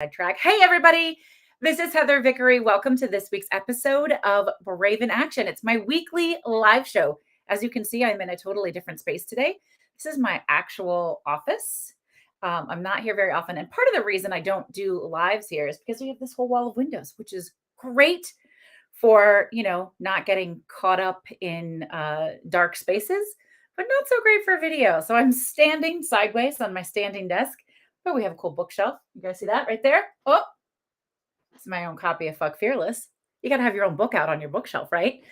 Sidetrack. Hey, everybody. This is Heather Vickery. Welcome to this week's episode of Brave in Action. It's my weekly live show. As you can see, I'm in a totally different space today. This is my actual office. I'm not here very often. And part of the reason I don't do lives here is because we have this whole wall of windows, which is great for, not getting caught up in dark spaces, but not so great for video. So I'm standing sideways on my standing desk. Oh, we have a cool bookshelf. You guys see that right there? Oh, it's my own copy of Fuck Fearless. You got to have your own book out on your bookshelf, right?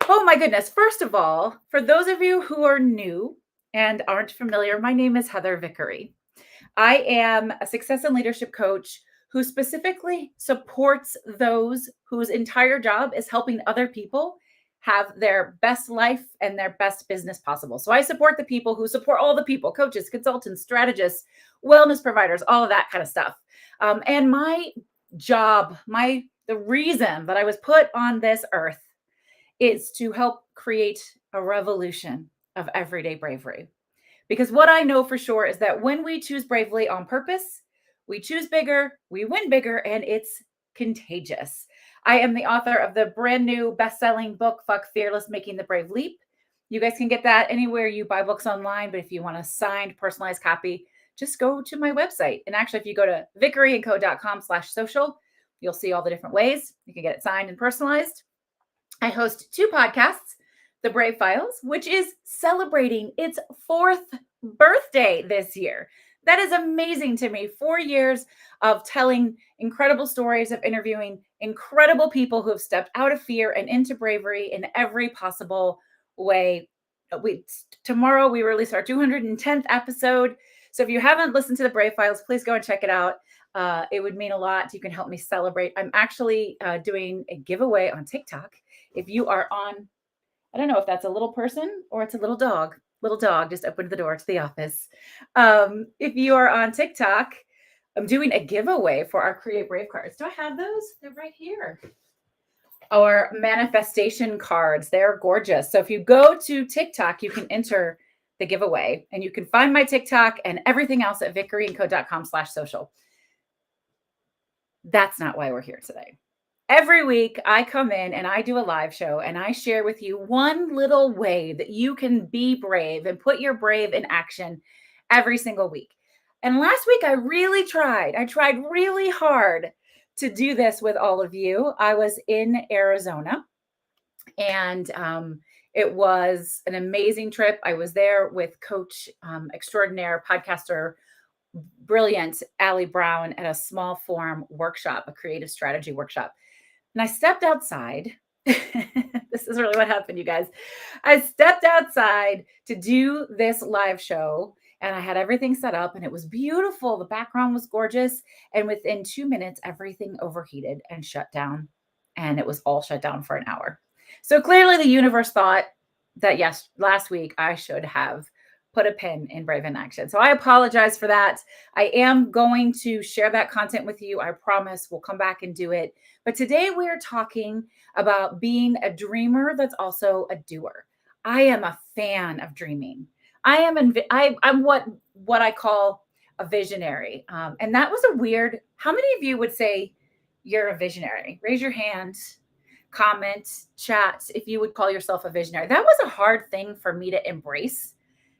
Oh my goodness. First of all, for those of you who are new and aren't familiar, my name is Heather Vickery. I am a success and leadership coach who specifically supports those whose entire job is helping other people have their best life and their best business possible. So I support the people who support all the people, coaches, consultants, strategists, wellness providers, all of that kind of stuff. And my job, the reason that I was put on this earth is to help create a revolution of everyday bravery. Because what I know for sure is that when we choose bravely on purpose, we choose bigger, we win bigger, and it's contagious. I am the author of the brand new best-selling book, Fuck Fearless, Making the Brave Leap. You guys can get that anywhere you buy books online, but if you want a signed, personalized copy, just go to my website. And actually, if you go to vickeryandco.com/social, you'll see all the different ways you can get it signed and personalized. I host 2 podcasts, The Brave Files, which is celebrating its 4th birthday this year. That is amazing to me. 4 years of telling incredible stories, of interviewing incredible people who have stepped out of fear and into bravery in every possible way. Tomorrow we release our 210th episode. So if you haven't listened to the Brave Files, please go and check it out. It would mean a lot. You can help me celebrate. I'm actually doing a giveaway on TikTok. If you are on, I don't know if that's a little person or it's a little dog. Little dog just opened the door to the office. If you are on TikTok, I'm doing a giveaway for our Create Brave cards. Do I have those? They're right here. Our manifestation cards. They're gorgeous. So if you go to TikTok, you can enter the giveaway and you can find my TikTok and everything else at vickeryandco.com/social. That's not why we're here today. Every week I come in and I do a live show and I share with you one little way that you can be brave and put your brave in action every single week. And last week I really tried. I tried really hard to do this with all of you. I was in Arizona and it was an amazing trip. I was there with coach extraordinaire, podcaster, brilliant Allie Brown at a small form workshop, a creative strategy workshop. And I stepped outside. This is really what happened, you guys. I stepped outside to do this live show and I had everything set up and it was beautiful. The background was gorgeous. And within 2 minutes, everything overheated and shut down. And it was all shut down for an hour. So clearly the universe thought that, yes, last week I should have put a pin in Brave in Action. So I apologize for that. I am going to share that content with you. I promise we'll come back and do it. But today we are talking about being a dreamer that's also a doer. I am a fan of dreaming. I'm what I call a visionary. And that was a weird, how many of you would say you're a visionary? Raise your hand, comment, chat if you would call yourself a visionary. That was a hard thing for me to embrace.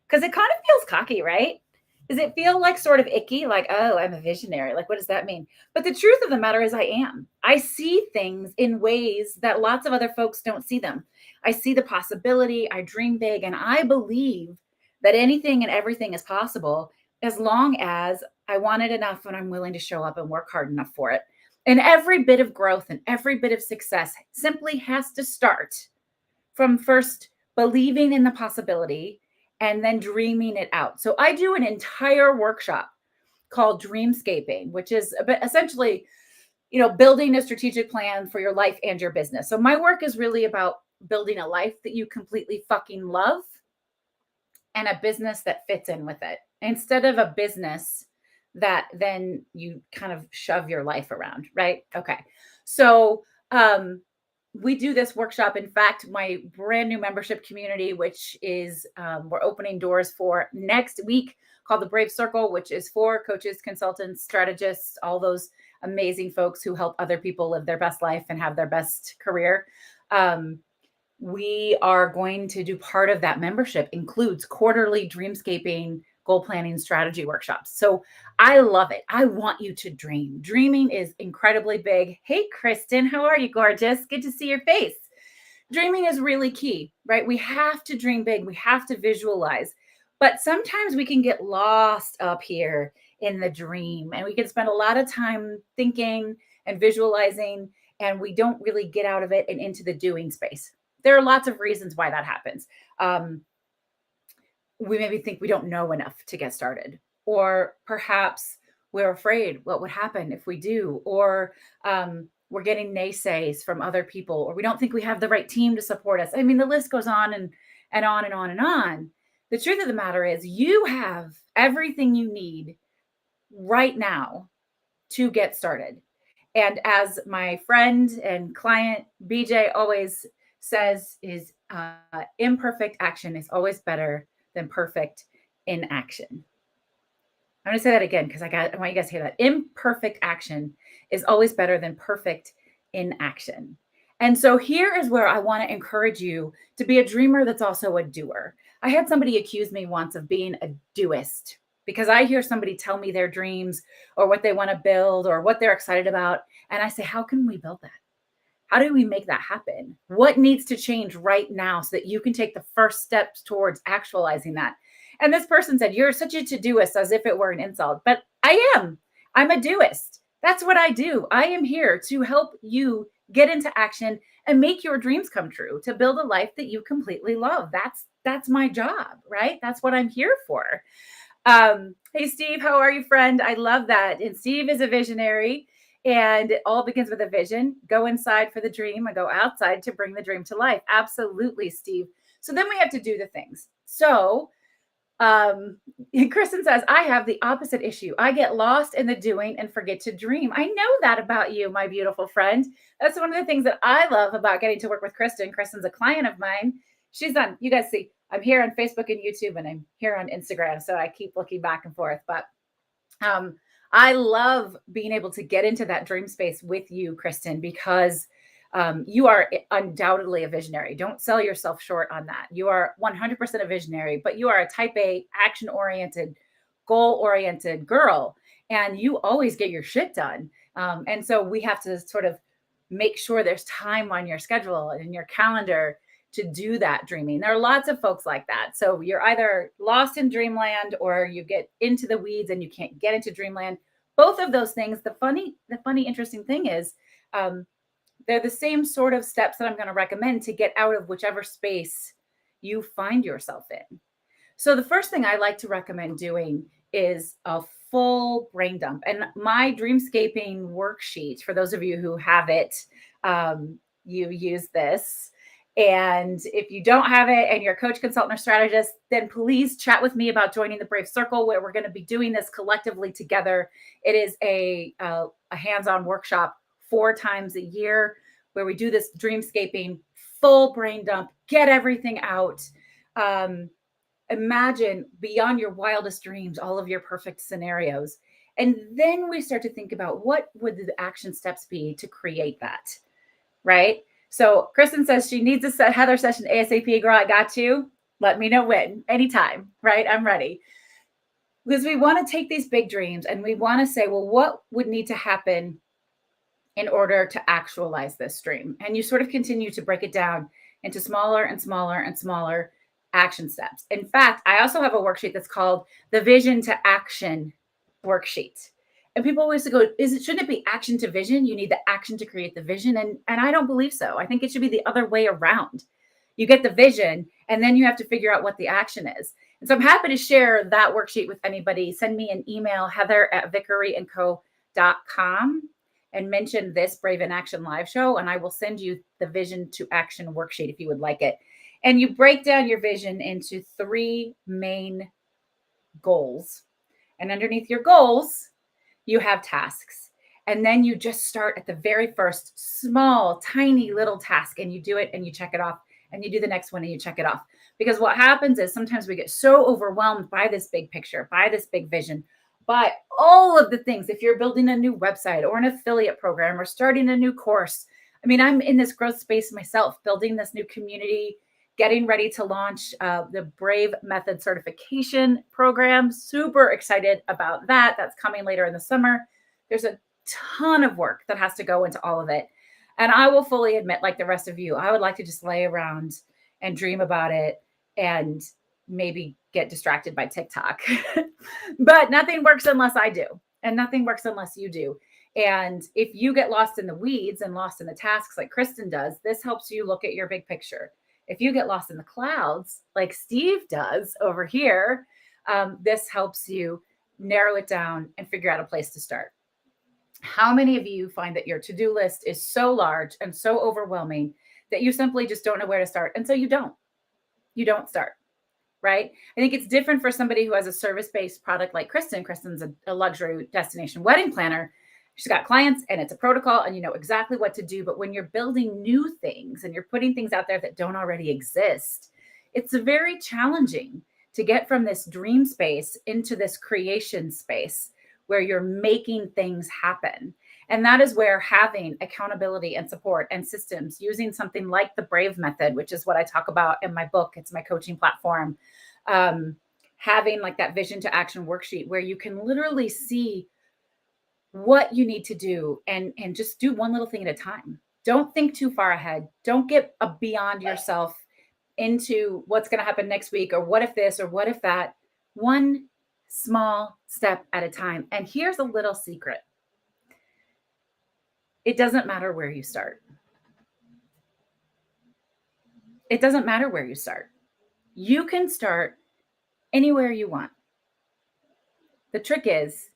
Because it kind of feels cocky, right? Does it feel like sort of icky? Like, oh, I'm a visionary. Like, what does that mean? But the truth of the matter is I am. I see things in ways that lots of other folks don't see them. I see the possibility. I dream big. And I believe that anything and everything is possible as long as I want it enough and I'm willing to show up and work hard enough for it. And every bit of growth and every bit of success simply has to start from first believing in the possibility and then dreaming it out. So I do an entire workshop called Dreamscaping, which is essentially, building a strategic plan for your life and your business. So my work is really about building a life that you completely fucking love and a business that fits in with it instead of a business that then you kind of shove your life around, right? Okay. So, we do this workshop. In fact, my brand new membership community, which is we're opening doors for next week, called the Brave Circle, which is for coaches, consultants, strategists, all those amazing folks who help other people live their best life and have their best career. We are going to do part of that membership includes quarterly dreamscaping, goal planning, strategy workshops. So I love it. I want you to dream. Dreaming is incredibly big. Hey, Kristen, how are you, gorgeous? Good to see your face. Dreaming is really key, right? We have to dream big. We have to visualize. But sometimes we can get lost up here in the dream, and we can spend a lot of time thinking and visualizing, and we don't really get out of it and into the doing space. There are lots of reasons why that happens. We maybe think we don't know enough to get started, or perhaps we're afraid what would happen if we do, or we're getting naysays from other people, or we don't think we have the right team to support us. I mean, the list goes on and on and on and on. The truth of the matter is you have everything you need right now to get started. And as my friend and client BJ always says, is imperfect action is always better than perfect inaction. I'm going to say that again because I want you guys to hear that. Imperfect action is always better than perfect inaction. And so here is where I want to encourage you to be a dreamer that's also a doer. I had somebody accuse me once of being a doist because I hear somebody tell me their dreams or what they want to build or what they're excited about. And I say, how can we build that? How do we make that happen? What needs to change right now so that you can take the first steps towards actualizing that? And this person said, you're such a to-doist, as if it were an insult. But I am. I'm a doist. That's what I do. I am here to help you get into action and make your dreams come true, to build a life that you completely love. That's my job, right? That's what I'm here for. Hey, Steve, how are you, friend? I love that. And Steve is a visionary. And it all begins with a vision. Go inside for the dream and go outside to bring the dream to life. Absolutely, Steve. So then we have to do the things. So Kristen says, I have the opposite issue. I get lost in the doing and forget to dream. I know that about you, my beautiful friend. That's one of the things that I love about getting to work with Kristen. Kristen's a client of mine. She's on, you guys see, I'm here on Facebook and YouTube, and I'm here on Instagram. So I keep looking back and forth. But I love being able to get into that dream space with you, Kristen, because you are undoubtedly a visionary. Don't sell yourself short on that. You are 100% a visionary, but you are a type A, action-oriented, goal-oriented girl, and you always get your shit done. And so we have to sort of make sure there's time on your schedule and in your calendar to do that dreaming. There are lots of folks like that. So you're either lost in dreamland or you get into the weeds and you can't get into dreamland. Both of those things, the funny, interesting thing is they're the same sort of steps that I'm going to recommend to get out of whichever space you find yourself in. So the first thing I like to recommend doing is a full brain dump. And my dreamscaping worksheet, for those of you who have it, you use this. And if you don't have it and you're a coach, consultant, or strategist, then please chat with me about joining the Brave Circle, where we're going to be doing this collectively together. It is a hands-on workshop 4 times a year where we do this dreamscaping, full brain dump, get everything out. Imagine beyond your wildest dreams, all of your perfect scenarios. And then we start to think about what would the action steps be to create that, right? So Kristen says she needs a Heather session ASAP. Girl, I got you. Let me know when, anytime, right? I'm ready. Because we want to take these big dreams and we want to say, well, what would need to happen in order to actualize this dream? And you sort of continue to break it down into smaller and smaller and smaller action steps. In fact, I also have a worksheet that's called the Vision to Action worksheet. And people always go, shouldn't it be action to vision? You need the action to create the vision. And I don't believe so. I think it should be the other way around. You get the vision and then you have to figure out what the action is. And so I'm happy to share that worksheet with anybody. Send me an email, heather@vickeryandco.com, and mention this Brave in Action live show. And I will send you the Vision to Action worksheet if you would like it. And you break down your vision into 3 main goals. And underneath your goals, you have tasks. And then you just start at the very first small, tiny little task, and you do it and you check it off, and you do the next one and you check it off. Because what happens is sometimes we get so overwhelmed by this big picture, by this big vision, by all of the things. If you're building a new website or an affiliate program or starting a new course, I mean, I'm in this growth space myself, building this new community, getting ready to launch the Brave Method certification program. Super excited about that. That's coming later in the summer. There's a ton of work that has to go into all of it. And I will fully admit, like the rest of you, I would like to just lay around and dream about it and maybe get distracted by TikTok. But nothing works unless I do. And nothing works unless you do. And if you get lost in the weeds and lost in the tasks like Kristen does, this helps you look at your big picture. If you get lost in the clouds, like Steve does over here, this helps you narrow it down and figure out a place to start. How many of you find that your to-do list is so large and so overwhelming that you simply just don't know where to start? And so you don't start, right? I think it's different for somebody who has a service-based product like Kristen. Kristen's a luxury destination wedding planner. She's got clients and it's a protocol and you know exactly what to do. But when you're building new things and you're putting things out there that don't already exist, it's very challenging to get from this dream space into this creation space where you're making things happen. And that is where having accountability and support and systems, using something like the Brave Method, which is what I talk about in my book, it's my coaching platform, having like that vision to action worksheet where you can literally see what you need to do and just do one little thing at a time. Don't think too far ahead. Don't get beyond yourself into what's going to happen next week or what if this or what if that. One small step at a time. And here's a little secret. It doesn't matter where you start. It doesn't matter where you start. You can start anywhere you want. The trick is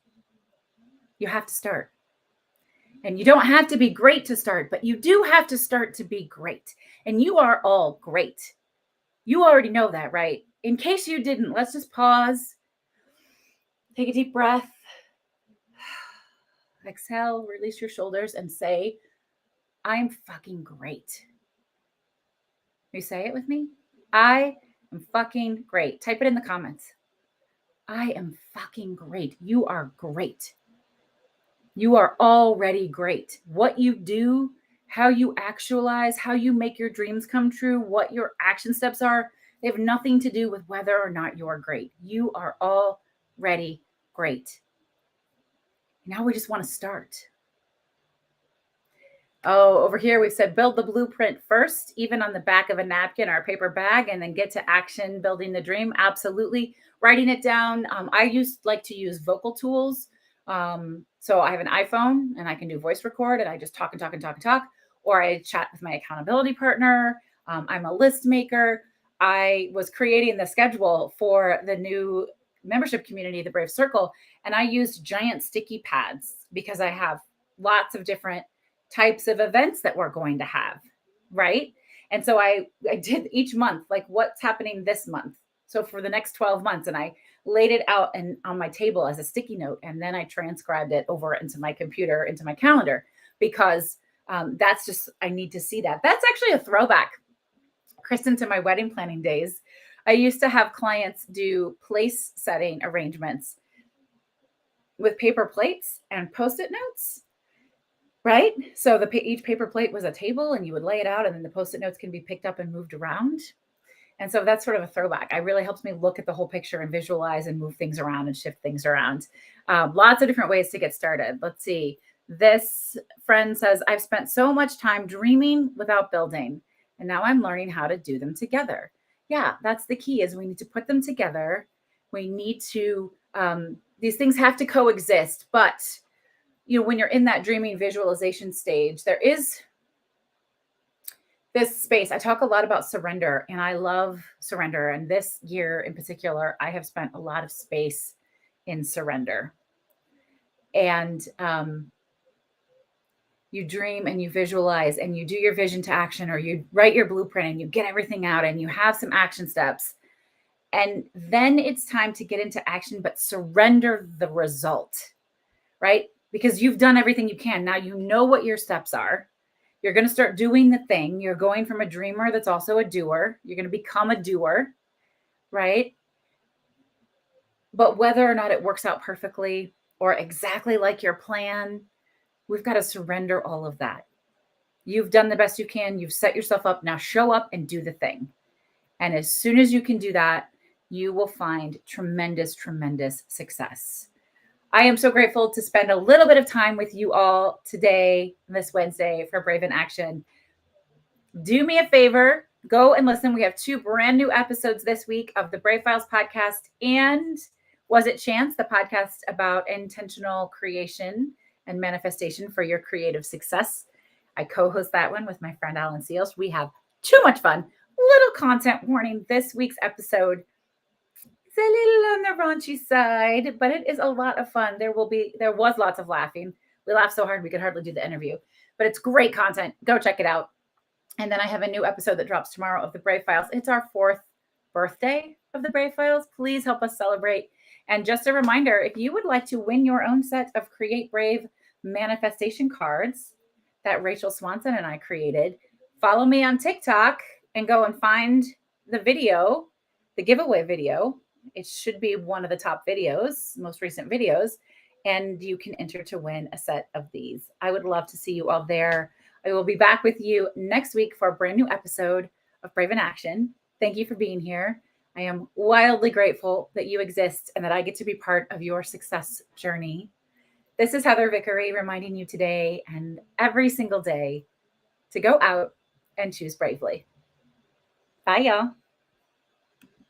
you have to start. And you don't have to be great to start, but you do have to start to be great. And you are all great. You already know that, right? In case you didn't, let's just pause. Take a deep breath. Exhale, release your shoulders and say, I'm fucking great. You say it with me? I am fucking great. Type it in the comments. I am fucking great. You are great. You are already great. What you do, how you actualize, how you make your dreams come true, what your action steps are, they have nothing to do with whether or not you're great. You are already great. Now we just want to start. Oh, over here we've said build the blueprint first, even on the back of a napkin or a paper bag, and then get to action building the dream. Absolutely. Writing it down. I like to use vocal tools. So I have an iPhone and I can do voice record and I just talk and talk and talk and talk, or I chat with my accountability partner. I'm a list maker. I was creating the schedule for the new membership community, the Brave Circle, and I used giant sticky pads because I have lots of different types of events that we're going to have, right? And so I did each month, like what's happening this month. So for the next 12 months, and I laid it out and on my table as a sticky note, and then I transcribed it over into my computer, into my calendar, because that's just, I need to see that. That's actually a throwback, Kristen, to my wedding planning days. I used to have clients do place setting arrangements with paper plates and Post-it notes, right? So each paper plate was a table and you would lay it out and then the Post-it notes can be picked up and moved around. And so that's sort of a throwback. It really helps me look at the whole picture and visualize and move things around and shift things around. Lots of different ways to get started. Let's see. This friend says, I've spent so much time dreaming without building, and now I'm learning how to do them together. Yeah, that's the key, is we need to put them together. We need to, these things have to coexist, but you know, when you're in that dreaming visualization stage, there is this space. I talk a lot about surrender, and I love surrender. And this year in particular, I have spent a lot of space in surrender. And you dream and you visualize and you do your vision to action, or you write your blueprint and you get everything out and you have some action steps. And then it's time to get into action, but surrender the result, right? Because you've done everything you can. Now you know what your steps are. You're going to start doing the thing. You're going from a dreamer that's also a doer. You're going to become a doer, right? But whether or not it works out perfectly or exactly like your plan, we've got to surrender all of that. You've done the best you can. You've set yourself up. Now show up and do the thing. And as soon as you can do that, you will find tremendous, tremendous success. I am so grateful to spend a little bit of time with you all today, this Wednesday, for Brave in Action. Do me a favor, go and listen. We have 2 brand new episodes this week of the Brave Files podcast and Was It Chance, the podcast about intentional creation and manifestation for your creative success. I co-host that one with my friend Alan Seals. We have too much fun. Little content warning, this week's episode is a little on the raunchy side, but it is a lot of fun. There was lots of laughing. We laughed so hard we could hardly do the interview, but it's great content. Go check it out. And then I have a new episode that drops tomorrow of the Brave Files. It's our 4th birthday of the Brave Files. Please help us celebrate. And just a reminder, if you would like to win your own set of Create Brave manifestation cards that Rachel Swanson and I created, follow me on TikTok and go and find the video, the giveaway video. It should be one of the top videos, most recent videos, and you can enter to win a set of these. I would love to see you all there. I will be back with you next week for a brand new episode of Brave in Action. Thank you for being here. I am wildly grateful that you exist and that I get to be part of your success journey. This is Heather Vickery reminding you today and every single day to go out and choose bravely. Bye, y'all.